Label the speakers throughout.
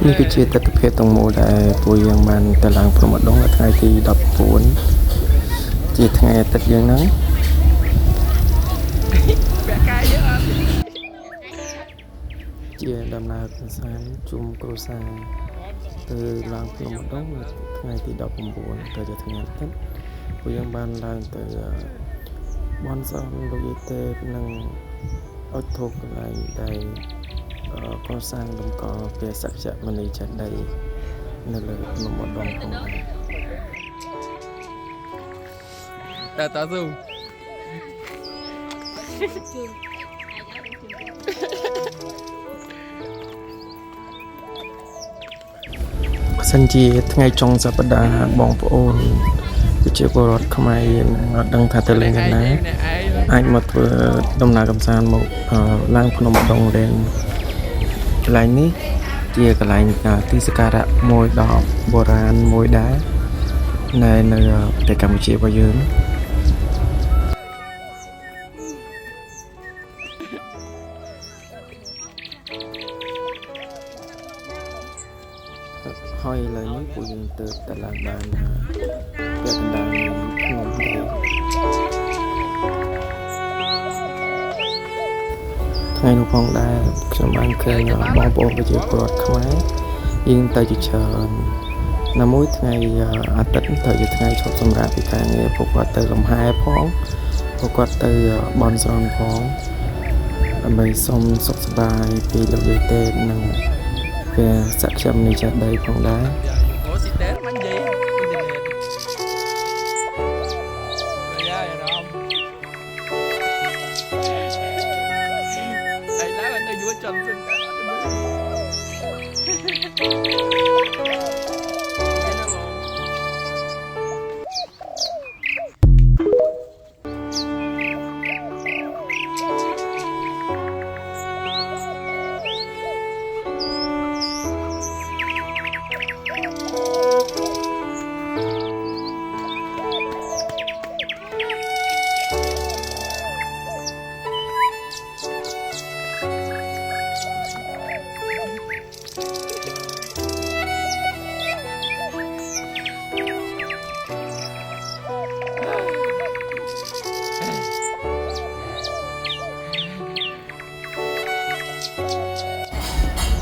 Speaker 1: នេះគឺជាទស្សនវិជ្ជាទាំងមូលដែលពួកយើងបានទៅឡើងព្រំឧដុង្គនៅថ្ងៃទី19ជាថ្ងៃអាទិត្យយើងហ្នឹងជាដំណើរកម្សាន្តជុំគ្រួសារទៅឡើងព្រំឧដុង្គនៅថ្ងៃទី19ទៅជាថ្ងៃអាទិត្យពួកយើងបានឡើងទៅបនសនលោកយាយទេពនិងអុជធូបកន្លែងដែលកសាងតម្កល់ព្រះសក្យមុនីចេតិយនៅលើភ្នំឧដុង្គផងដែរតើស៊ូបើសិនជាថ្ងៃចុងសប្តាហ៍បងប្អូនប្រជាពលរដ្ឋខ្មែរយើងអត់ដឹងថាទៅលេងកន្លែងណាអាចមកធ្វើដំណើរកម្សាន្តមកឡើងភ្នំឧដុង្គលេងកន្លែងនេះជាកន្លែងទីសក្ការៈមួយដ៏បុរាណមួយដែរនៅប្រទេសកម្ពុជារបស់យើងហើយឥឡូវនេះពួកយើងទៅឡើងបានពាក់កណ្ដាលភ្នំនេះថ្ងៃនោះផងដែរខ្ញុំបានឃើញបងប្អូនប្រជាពលរដ្ឋខ្មែរយើងទៅជាច្រើនណាមួយថ្ងៃអាទិត្យទៅជាថ្ងៃឈប់សម្រាកពីការងារពួកគាត់ទៅលំហែផងពួកគាត់ទៅបន់ស្រន់ផងដើម្បីសុំសុខសប្បាយពីលោកយាយទេពនិងព្រះសក្យមុនីចេតិយផងដែរអូស៊ីតែមិននិយាយអ៊ីនធឺណិតយ៉ាយរំហើយឡើងនៅយួរចំសិនតែអត់ទៅ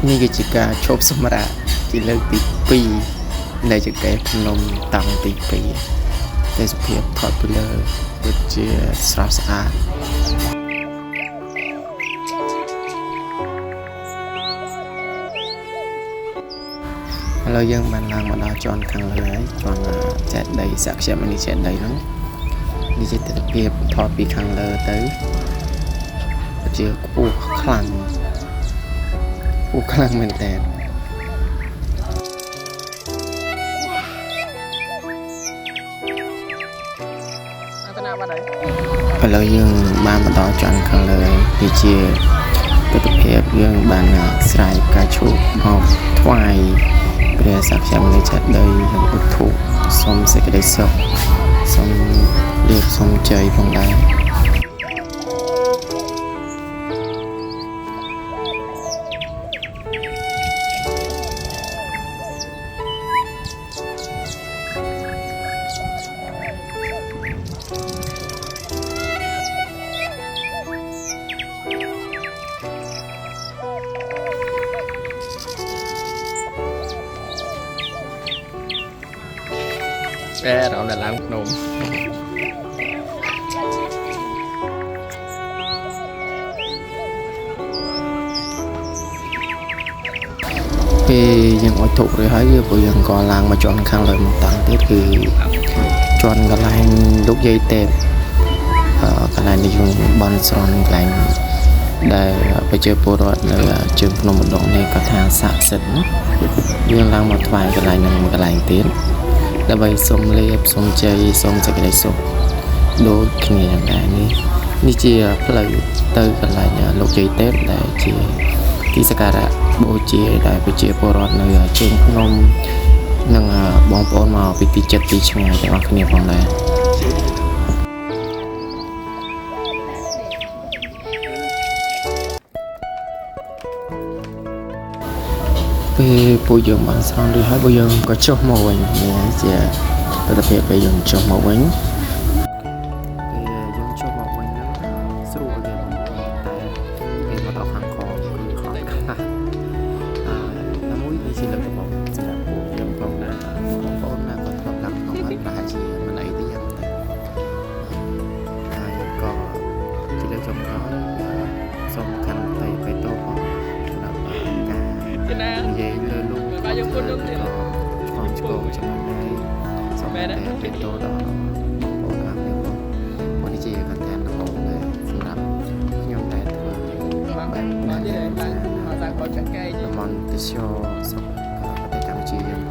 Speaker 1: នេះគឺជាការឈប់សម្រាកជាលើកទី2នៃចង្កេះភ្នំតង់ទី2ទេសភាពថតពីលើពិតជាស្រស់ស្អាតឥឡូវយើងបានឡើងមកដល់ជាន់ខាងលើហើយជាន់ចេតិយសក្យមុនីចេតិយហ្នឹងនេះជាទស្សនវិជ្ជាថតពីខាងលើទៅជាខ្ពស់ខ្លាំងមែនតើឥឡូវយើងបានមកដល់ជាន់ខាងលើនេះជាទស្សនវិជ្ជាយើងបានស្រែកការឈប់មកថ្វាយព្រះសក្យមុនីចេតិយនិងឧទ្ទិសសូមសេចក្តីសុខសូមលាភសូមជ័យផងដែររំដល់ឡើងភ្នំពេលយើងអុជធូបរួចហើយពួកយើងក៏ឡើងមកជាន់ខាងលើមកតាំងទៀតគឺជាន់កន្លែងលោកយាយទេពកន្លែងនេះយើងបន់ស្រន់កន្លែងដែលប្រជាពលរដ្ឋនៅជើងភ្នំឧដុង្គនេះក៏ថាស័ក្តិសិទ្ធិយើងឡើងមកថ្វាយកន្លែងហ្នឹងមួយកន្លែងទៀតដើម្បីសូមលាភសូមជ័យសូមសេចក្តីសុខដូចគ្នាដែរនេះជាផ្លូវទៅកន្លែងលោកយាយទេពដែលជាទីសក្ការៈបូជាដែលប្រជាពលរដ្ឋនៅជើងភ្នំនិងបងប្អូនមកពីទីជិតទីឆ្ងាយទាំងអស់គ្នាផងដែរ ឥ ពេលពួកយើងបានស្រង់រួចហើយពួកយើងក៏ចុះមកវិញនេះជាទស្សនវិជ្ជាពេលយើងចុះមកវិញពេលយើងចុះមកវិញហ្នឹងស្រួលទេបងប្អូនតែពេលមកដល់ខាងខគឺខ្លាំងខ្លាំងតែមួយនេះជាលើកដំបូងសម្រាប់ពួកយើងផងដែរបងប្អូនណាក៏ធ្លាប់ឡើងក្នុងហើយប្រហែលជាមិនអីទេយ៉ាងតែហើយក៏ជាលើកចុងក្រោយសូមខណ្ឌទៅបេតូផងសម្រាប់ការនិយាយលើលោក
Speaker 2: យើងមុននឹងទៀត
Speaker 1: ឆ្កងចំណុចនេះសូមតែបេតូដល់បងប្អូនណាបងប្អូនជាកន្តែនដំបូងដែរសម្រាប់ខ្ញុំដែលធ្វើ
Speaker 2: បាននិយាយបានថាសាកបោកចាក់កែ
Speaker 1: តំបន់ទេសចរស្រុកប្រទេសកម្ពុជាយើង